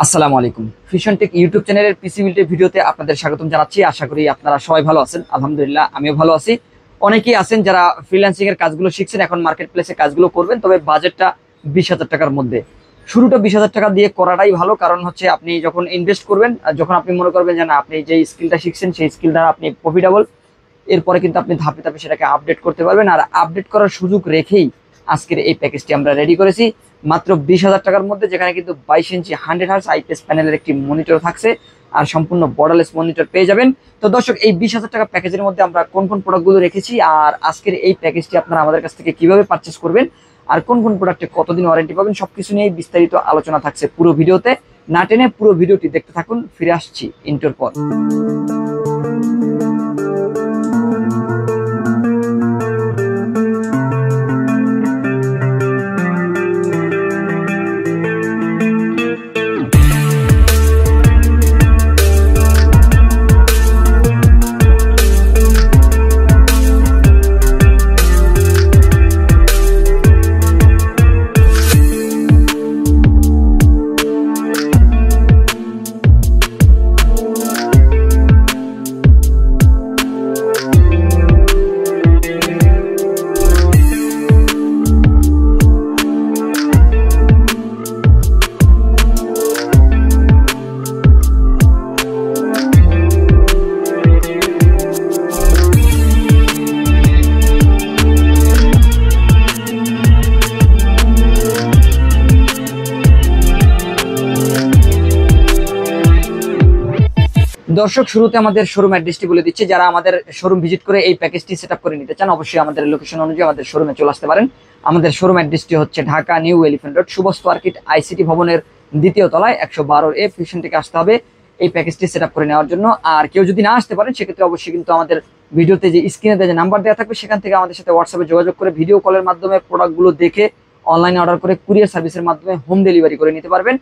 আসসালামু আলাইকুম। Fission take YouTube চ্যানেলের পিসি বিল্ডের ভিডিওতে আপনাদের স্বাগতম জানাচ্ছি। আশা করি আপনারা সবাই ভালো আছেন। আলহামদুলিল্লাহ আমিও ভালো আছি। অনেকেই আছেন যারা ফ্রিল্যান্সিং এর কাজগুলো শিখছেন, এখন মার্কেট প্লেসে কাজগুলো করবেন, তবে বাজেটটা 20,000 টাকার মধ্যে। শুরুটা 20,000 টাকা দিয়ে করাটাই ভালো, কারণ হচ্ছে আপনি যখন ইনভেস্ট করবেন আর যখন আপনি মনে করবেন যে না আপনি যে স্কিলটা শিখছেন সেই স্কিলটা আপনি প্রফিটেবল, এরপরে কিন্তু আপনি ধাপে ধাপে সেটাকে আপডেট করতে পারবেন। আর আপডেট করার সুযোগ রেখেই আজকের এই প্যাকেজটি আমরা রেডি করেছি মাত্র 20,000 টাকার মধ্যে, যেখানে কিন্তু 22 ইঞ্চি 100 হার্জ আইপিএস প্যানেলের একটি মনিটর থাকছে আর সম্পূর্ণ বর্ডারলেস মনিটর পেয়ে যাবেন। তো দর্শক, এই 20,000 টাকা প্যাকেজের মধ্যে আমরা কোন কোন প্রোডাক্টগুলো রেখেছি আর আজকের এই প্যাকেজটি আপনারা আমাদের কাছ থেকে কিভাবে পারচেস করবেন আর কোন কোন প্রোডাক্টে কতদিন ওয়ারেন্টি পাবেন সবকিছু নিয়ে বিস্তারিত আলোচনা থাকছে পুরো ভিডিওতে। না টেনে পুরো ভিডিওটি দেখতে থাকুন। ফিরে আসছি ইন্টার পর। দর্শক, শুরুতে আমাদের শোরুম অ্যাড্রেসটি বলে দিচ্ছি। যারা আমাদের শোরুম ভিজিট করে এই প্যাকেজটি সেটআপ করে নিতে চান, অবশ্যই আমাদের লোকেশন অনুযায়ী আমাদের শোরুমে চলে আসতে পারেন। আমাদের শোরুম অ্যাড্রেসটি হচ্ছে Dhaka new elephant road, শুভস্ত আর্কিট ICT ভবনের দ্বিতীয় তলায় 112A। ফিশন থেকে আসতে হবে এই প্যাকেজটি সেটআপ করে নেওয়ার জন্য। আর কেউ যদি না আসতে পারেন সেক্ষেত্রে অবশ্যই কিন্তু আমাদের ভিডিওতে যে স্ক্রিনে যে নাম্বার দেওয়া থাকবে সেখান থেকে আমাদের সাথে হোয়াটসঅ্যাপে যোগাযোগ করে ভিডিও কলের মাধ্যমে প্রোডাক্টগুলো দেখে অনলাইনে অর্ডার করে কুরিয়ার সার্ভিসের মাধ্যমে হোম ডেলিভারি করে নিতে পারবেন।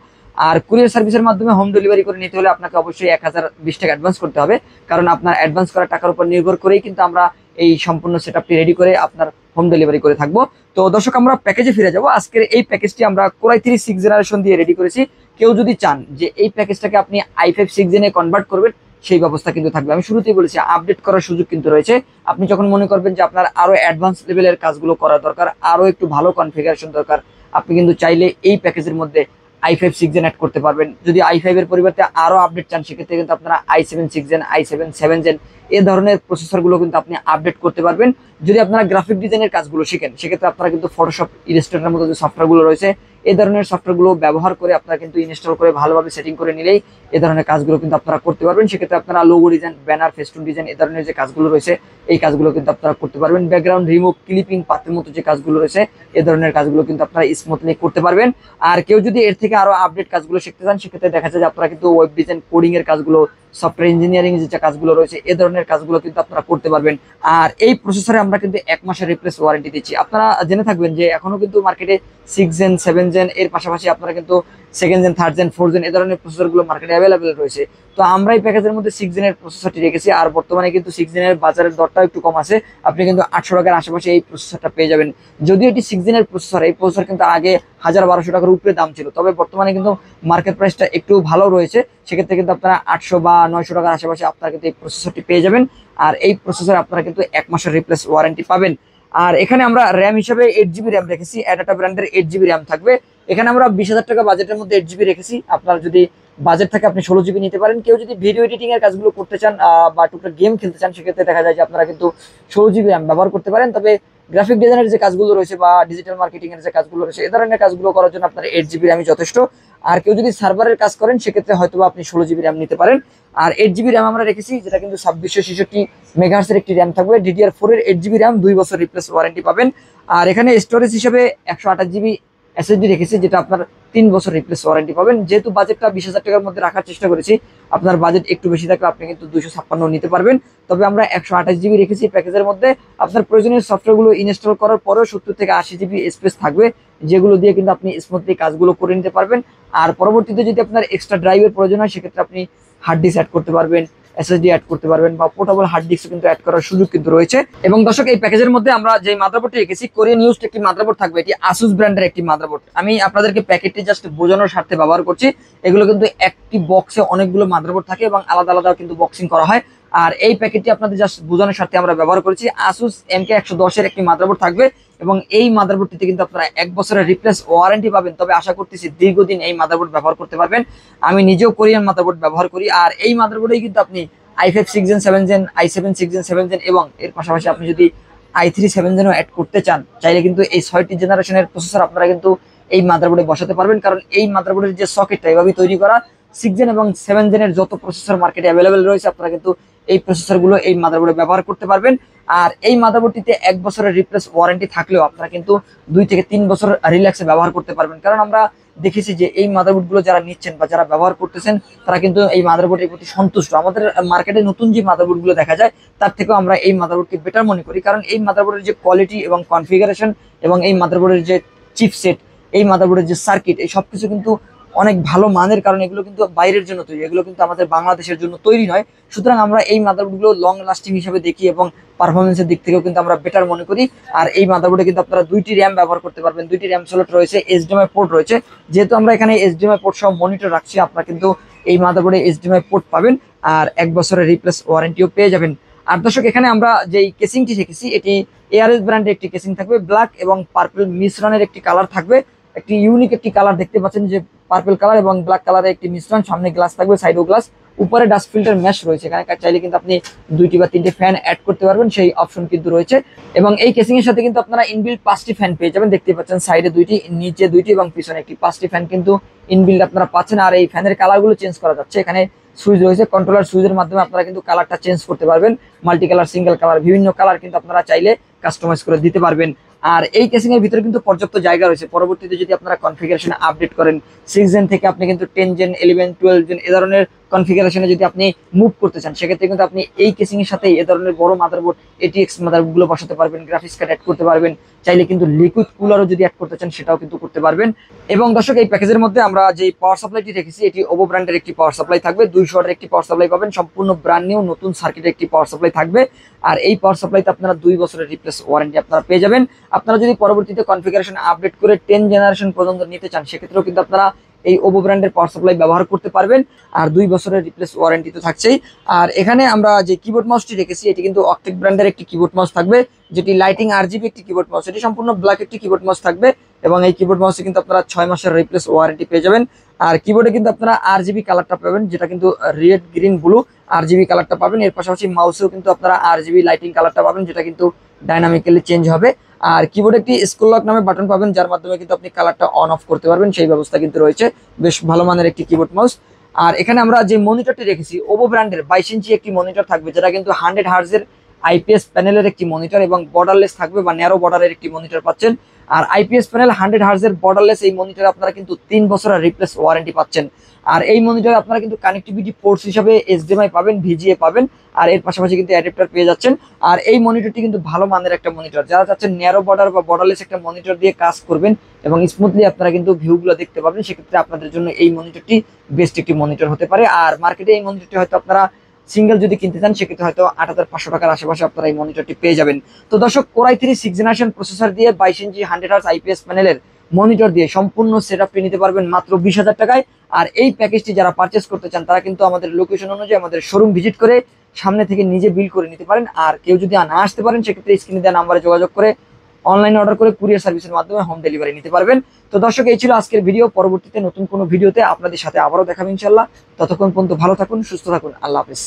আর কুরিয়ার সার্ভিসের মাধ্যমে হোম ডেলিভারি করে নিতে হলে আপনাকে অবশ্যই 1020 টাকা অ্যাডভান্স করতে হবে, কারণ আপনার অ্যাডভান্স করা টাকার উপর নির্ভর করেই কিন্তু আমরা এই সম্পূর্ণ সেটআপটি রেডি করে আপনার হোম ডেলিভারি করে থাকবো। তো দর্শক, আমরা প্যাকেজে ফিরে যাব। আজকের এই প্যাকেজটি আমরা কোরাই 3 6th জেনারেশন দিয়ে রেডি করেছি। কেউ যদি চান যে এই প্যাকেজটাকে আপনি i5 6 জেনে কনভার্ট করবেন, সেই ব্যবস্থা কিন্তু থাকবে। আমি শুরুতেই বলেছি আপডেট করার সুযোগ কিন্তু রয়েছে। আপনি যখন মনে করবেন যে আপনার আরো অ্যাডভান্স লেভেলের কাজগুলো করা দরকার, আরো একটু ভালো কনফিগারেশন দরকার, আপনি কিন্তু চাইলে এই প্যাকেজের মধ্যে i5 6 জেন অ্যাড করতে পারবেন। যদি i5 এর পরিবর্তে আরো আপডেট চান সেক্ষেত্রে কিন্তু আপনারা i7 6 জেন, i7 7 জেন এই ধরনের প্রসেসরগুলো কিন্তু আপনি আপডেট করতে পারবেন। যদি আপনারা গ্রাফিক ডিজাইনের কাজগুলো শিখেন সেক্ষেত্রে আপনারা কিন্তু ফটোশপ, ইলাস্ট্রেটরের মতো যে সফটওয়্যারগুলো রয়েছে এই ধরনের সফটওয়্যারগুলো ব্যবহার করে আপনারা কিন্তু ইনস্টল করে ভালোভাবে সেটিং করে নিলেই এই ধরনের কাজগুলো কিন্তু আপনারা করতে পারবেন। সেক্ষেত্রে আপনারা logo design, banner, festoon design এই ধরনের যে কাজগুলো রয়েছে এই কাজগুলো কিন্তু আপনারা করতে পারবেন। ব্যাকগ্রাউন্ড রিমুভ, ক্লিপিং, পাতের মতো যে কাজগুলো রয়েছে এই ধরনের কাজগুলো কিন্তু আপনারা স্মুথলি করতে পারবেন। আর কেউ যদি এর থেকে আরো আপডেট কাজগুলো শিখতে চান সেক্ষেত্রে দেখা যায় যে আপনারা কিন্তু ওয়েব ডিজাইন, কোডিং এর কাজগুলো, সফটওয়্যার ইঞ্জিনিয়ারিং যে কাজগুলো রয়েছে এই ধরনের কাজগুলো কিন্তু আপনারা করতে পারবেন। আর এই প্রসেসরে আমরা কিন্তু 1 মাসের রিপ্লেস ওয়ারেন্টি দিচ্ছি। আপনারা জেনে থাকবেন যে এখনো কিন্তু মার্কেটে 6 জেন, 7 জেন এর পাশাপাশি আপনারা কিন্তু 2nd gen, 3rd gen, 4th gen এই ধরনের প্রসেসরগুলো মার্কেটে অ্যাভেলেবেল রয়েছে। তো আমরা এই প্যাকেজের মধ্যে 6 জেনের প্রসেসরটি রেখেছি। আর বর্তমানে কিন্তু 6 জেনের বাজারের দরটাও একটু কম আছে, আপনি কিন্তু 800 টাকার আশেপাশে এই প্রসেসরটা পেয়ে যাবেন। যদিও এটি 6 জেনের প্রসেসর, এই প্রসেসর কিন্তু আগে 1000-1200 টাকার উপরে দাম ছিল, তবে বর্তমানে কিন্তু মার্কেট প্রাইসটা একটু ভালো রয়েছে। সেক্ষেত্রে কিন্তু আপনারা 800 বা 900 টাকার আশেপাশে আপনারা কিন্তু এই প্রসেসরটি পেয়ে যাবেন। আর এই প্রসেসরে আপনারা কিন্তু 1 মাসের রিপ্লেস ওয়ারেন্টি পাবেন। আর এখানে আমরা র্যাম হিসেবে 8GB র্যাম রেখেছি। অ্যাডাটা ব্র্যান্ডের 8GB র্যাম থাকবে। এখানে আমরা 20,000 টাকা বাজেটের মধ্যে 8GB রেখেছি। আপনার যদি বাজেট থাকে আপনি 16GB নিতে পারেন। কেউ যদি ভিডিও এডিটিং এর কাজগুলো করতে চান বা টুকটাক গেম খেলতে চান সেক্ষেত্রে দেখা যায় যে আপনারা কিন্তু 16GB র্যাম ব্যবহার করতে পারেন। তবে গ্রাফিক ডিজাইনের যে কাজগুলো রয়েছে বা ডিজিটাল মার্কেটিং এর যে কাজগুলো রয়েছে এই ধরনের কাজগুলো করার জন্য আপনার 8GB র্যামই যথেষ্ট। আর কেউ যদি সার্ভারের কাজ করেন সেক্ষেত্রে হয়তো আপনি 16GB র্যাম নিতে পারেন। আর 8GB র্যাম আমরা রেখেছি, যেটা কিন্তু 2666 মেগাহার্টজের একটি র্যাম থাকবে। DDR4 এর 8GB র্যাম 2 বছর রিপ্লেস ওয়ারেন্টি পাবেন। আর এখানে স্টোরেজ হিসেবে 128GB SSD রেখেছি, যেটা আপনার 3 বছর রিপ্লেস ওয়ারেন্টি পাবেন। যেহেতু বাজেটটা 20,000 টাকার মধ্যে রাখার চেষ্টা করেছি, আপনার বাজেট একটু বেশি থাকলে আপনি কিন্তু 256 নিতে পারবেন। তবে আমরা 128GB রেখেছি প্যাকেজের মধ্যে। আপনার প্রয়োজনীয় সফটওয়্যারগুলো ইনস্টল করার পরেও 70 থেকে 80GB স্পেস থাকবে, যেগুলো দিয়ে কিন্তু আপনি স্মুথলি কাজগুলো করে নিতে পারবেন। আর পরবর্তীতে যদি আপনার এক্সট্রা ড্রাইভের প্রয়োজন হয় সেক্ষেত্রে আপনি হার্ড ডিস্ক অ্যাড করতে পারবেন, এসএসডি অ্যাড করতে পারবেন বা পোর্টেবল হার্ড ডিস্ক কিন্তু অ্যাড করার সুযোগ কিন্তু রয়েছে। এবং দর্শক এই প্যাকেজের মধ্যে আমরা যে মাদারবোর্ডটি রেখেছি কোরিয়ান ইউজড একটি মাদারবোর্ড থাকবে, এটি আসুস ব্র্যান্ডের একটি মাদারবোর্ড। আমি আপনাদেরকে প্যাকেটটি জাস্ট বোঝানোর স্বার্থে ব্যবহার করছি। এগুলো কিন্তু একটি বক্সে অনেকগুলো মাদারবোর্ড থাকে এবং আলাদা আলাদা কিন্তু বক্সিং করা হয়। আর এই প্যাকেটটি আপনাদের জাস্ট বোঝানোর স্বার্থে আমরা ব্যবহার করেছি। আসুস MK110 এর একটি মাদারবোর্ড থাকবে এবং এই মাদারবোর্ডটিতে কিন্তু আপনারা 1 বছরের রিপ্লেস ওয়ারেন্টি পাবেন। তবে আশা করতেছি দীর্ঘদিন এই মাদারবোর্ড ব্যবহার করতে পারবেন। আমি নিজেও কোরিয়ান মাদারবোর্ড ব্যবহার করি, আর এই মাদারবোর্ডেই কিন্তু আপনি i5 6 Gen 7 Gen, i7 6 Gen 7 Gen এবং এর পাশাপাশি আপনি যদি i3 7 Gen ও অ্যাড করতে চান, চাইলে কিন্তু এই 6টি জেনারেশনের প্রসেসর আপনারা কিন্তু এই মাদারবোর্ডে বসাতে পারবেন। কারণ এই মাদারবোর্ডের যে সকেটটা এভাবে তৈরি করা, 6 Gen এবং 7 Gen এর যত প্রসেসর মার্কেটে অ্যাভেলেবেল রয়েছে আপনারা কিন্তু এই প্রসেসরগুলো এই মাদারবোর্ডে ব্যবহার করতে পারবেন। আর এই মাদারবোর্ডটিতে 1 বছরের রিপ্লেস ওয়ারেন্টি থাকলেও আপনারা কিন্তু 2 থেকে 3 বছর রিল্যাক্সে ব্যবহার করতে পারবেন। কারণ আমরা দেখেছি যে এই মাদারবোর্ডগুলো যারা নিচ্ছেন বা যারা ব্যবহার করতেছেন তারা কিন্তু এই মাদারবোর্ডের প্রতি সন্তুষ্ট। আমাদের মার্কেটে নতুন যে মাদারবোর্ডগুলো দেখা যায় তার থেকেও আমরা এই মাদারবোর্ডকে বেটার মনে করি, কারণ এই মাদারবোর্ডের যে কোয়ালিটি এবং কনফিগারেশন এবং এই মাদারবোর্ডের যে চিপসেট, এই মাদারবোর্ডের যে সার্কিট, এই সবকিছু কিন্তু অনেক ভালো মানের। কারণ এগুলো কিন্তু বাইরের জন্য তৈরি, এগুলো কিন্তু আমাদের বাংলাদেশের জন্য তৈরি নয়। সুতরাং আমরা এই মাদারবোর্ডগুলো লং লাস্টিং হিসেবে দেখি এবং পারফরমেন্সের দিক থেকেও কিন্তু আমরা বেটার মনে করি। আর এই মাদারবোর্ডে কিন্তু আপনারা 2টি র্যাম ব্যবহার করতে পারবেন, 2টি র্যাম স্লট রয়েছে, HDMI পোর্ট রয়েছে। যেহেতু আমরা এখানে HDMI পোর্ট সহ মনিটর রাখছি, আপনারা কিন্তু এই মাদারবোর্ডে HDMI পোর্ট পাবেন আর 1 বছরের রিপ্লেস ওয়ারেন্টিও পেয়ে যাবেন। আর দর্শক এখানে আমরা যেই কেসিংটি রেখেছি এটি ARS ব্র্যান্ডের একটি কেসিং থাকবে, ব্ল্যাক এবং পার্পল মিশ্রণের একটি কালার থাকবে। একটি ইউনিক একটি কালার দেখতে পাচ্ছেন যে পার্পল কালার এবং ব্ল্যাক কালারের একটি মিশ্রণ। সামনে গ্লাস থাকবে, সাইডও গ্লাস, উপরে ডাস্ট ফিল্টার মেশ রয়েছে। এখানে চাইলে কিন্তু আপনি 2টি বা 3টে ফ্যান অ্যাড করতে পারবেন, সেই অপশন কিন্তু রয়েছে। এবং এই কেসিং এর সাথে কিন্তু আপনারা ইনবিল্ট 5টি ফ্যান পেয়ে যাবেন। দেখতে পাচ্ছেন সাইডে 2টি, নিচে 2টি এবং পিছনে একটি, 5টি ফ্যান কিন্তু ইনবিল্ট আপনারা পাচ্ছেন। আর এই ফ্যানের কালারগুলো চেঞ্জ করা যাচ্ছে, এখানে সুইচ রয়েছে, কন্ট্রোলার সুইচের মাধ্যমে আপনারা কিন্তু কালারটা চেঞ্জ করতে পারবেন। মাল্টি কালার, সিঙ্গেল কালার, বিভিন্ন কালার কিন্তু আপনারা চাইলে কাস্টমাইজ করে দিতে পারবেন। আর এই কেসিং এর ভিতরে কিন্তু পর্যাপ্ত জায়গা রয়েছে। পরবর্তীতে যদি আপনারা কনফিগারেশন আপডেট করেন 6 Gen থেকে আপনি কিন্তু 10 Gen, 11, 12 Gen এ ধরনের কনফিগারেশনে যদি আপনি মুভ করতে চান, সেক্ষেত্রে কিন্তু আপনি এই কেসিং এর সাথে এ ধরনের বড় মাদারবোর্ড ATX মাদারবোর্ড গুলো বসাতে পারবেন, গ্রাফিক্স কার্ড অ্যাড করতে পারবেন, চাইলে কিন্তু লিকুইড কুলারও যদি অ্যাড করতে চান সেটাও কিন্তু করতে পারবেন। এবং দর্শক এই প্যাকেজের মধ্যে আমরা যে পাওয়ার সাপ্লাইটি রেখেছি এটি ওভো ব্র্যান্ডের একটি পাওয়ার সাপ্লাই থাকবে, 200 ওয়াটের একটি পাওয়ার সাপ্লাই পাবেন, সম্পূর্ণ ব্র্যান্ড নিউ নতুন সার্কিটের একটি পাওয়ার সাপ্লাই থাকবে। আর এই পাওয়ার সাপ্লাইতে আপনারা 2 বছরের রিপ্লেস ওয়ারেন্টি আপনারা পেয়ে যাবেন। আপনারা যদি পরবর্তীতে কনফিগারেশন আপডেট করে 10 জেনারেশন পর্যন্ত নিতে চান, সেক্ষেত্রেও কিন্তু আপনারা এই ওভো ব্র্যান্ডের পাওয়ার সাপ্লাই ব্যবহার করতে পারবেন। আর 2 বছরের রিপ্লেস ওয়ারেন্টি তো থাকছেই। আর এখানে আমরা যে কিবোর্ড মাউসটি রেখেছি এটি কিন্তু অক্টেক ব্র্যান্ডের একটি কিবোর্ড মাউস থাকবে, যেটি লাইটিং RGB একটি কিবোর্ড মাউস। এটি সম্পূর্ণ ব্ল্যাক একটি কিবোর্ড মাউস থাকবে এবং এই কিবোর্ড মাউসে কিন্তু আপনারা 6 মাসের রিপ্লেস ওয়ারেন্টি পেয়ে যাবেন। আর কিবোর্ডে কিন্তু আপনারা RGB কালারটা পাবেন, যেটা কিন্তু রেড, গ্রিন, ব্লু RGB কালারটা পাবেন। এর পাশাপাশি মাউসেও কিন্তু আপনারা RGB লাইটিং কালারটা পাবেন, যেটা কিন্তু ডাইনামিক্যালি চেঞ্জ হবে। আর কিবোর্ডে একটি স্ক্রল লক নামে বাটন পাবেন, যার মাধ্যমে কিন্তু আপনি কালারটা অন অফ করতে পারবেন, সেই ব্যবস্থা কিন্তু রয়েছে। বেশ ভালো মানের একটি কিবোর্ড মাউস। আর এখানে আমরা যে মনিটরটি রেখেছি ওভো ব্র্যান্ডের 22 ইঞ্চি একটি মনিটর থাকবে, যেটা কিন্তু 100 হার্জের IPS প্যানেলের একটি মনিটর এবং বর্ডারলেস থাকবে বা ন্যারো বর্ডারের একটি মনিটর পাচ্ছেন। আর IPS প্যানেল 100 হার্জের বর্ডারলেস এই মনিটরে আপনারা কিন্তু 3 বছরের রিপ্লেস ওয়ারেন্টি পাচ্ছেন। আর এই মনিটরে আপনারা কিন্তু কানেক্টিভিটি পোর্টস হিসাবে HDMI পাবেন, VGA পাবেন, আর এর পাশাপাশি কিন্তু অ্যাডাপ্টার পেয়ে যাচ্ছেন। আর এই মনিটরটি কিন্তু ভালো মানের একটা মনিটর, যারা চাচ্ছেন ন্যারো বর্ডার বা বর্ডারলেস একটা মনিটর দিয়ে কাজ করবেন এবং স্মুথলি আপনারা কিন্তু ভিউগুলো দেখতে পাবেন, সেক্ষেত্রে আপনাদের জন্য এই মনিটরটি বেস্ট একটি মনিটর হতে পারে। আর মার্কেটে এই মনিটরটি হয়তো আপনারা সিঙ্গেল যদি কিনতে চান সেক্ষেত্রে হয়তো 8500 টাকার আশেপাশে আপনারা এই মনিটরটি পেয়ে যাবেন। তো দর্শক, Core i3 6 জেনারেশন প্রসেসর দিয়ে 22 ইঞ্চি 100 হার্জ IPS প্যানেলের মনিটর দিয়ে সম্পূর্ণ সেটআপটি নিতে পারবেন মাত্র 20,000 টাকায়। আর এই প্যাকেজটি যারা পারচেস করতে চান তারা কিন্তু আমাদের লোকেশন অনুযায়ী আমাদের শোরুম ভিজিট করে সামনে থেকে নিজে বিল করে নিতে পারেন। আর কেউ যদি না আসতে পারেন সেক্ষেত্রে স্ক্রিনে দেওয়া নাম্বারে যোগাযোগ করে অনলাইন অর্ডার করে কুরিয়ার সার্ভিসের মাধ্যমে হোম ডেলিভারি নিতে পারবেন। তো দর্শক, এই ছিল আজকের ভিডিও। পরবর্তীতে নতুন কোনো ভিডিওতে আপনাদের সাথে আবারও দেখাবো ইনশাল্লাহ। ততক্ষণ পর্যন্ত ভালো থাকুন, সুস্থ থাকুন, আল্লাহ হাফেজ।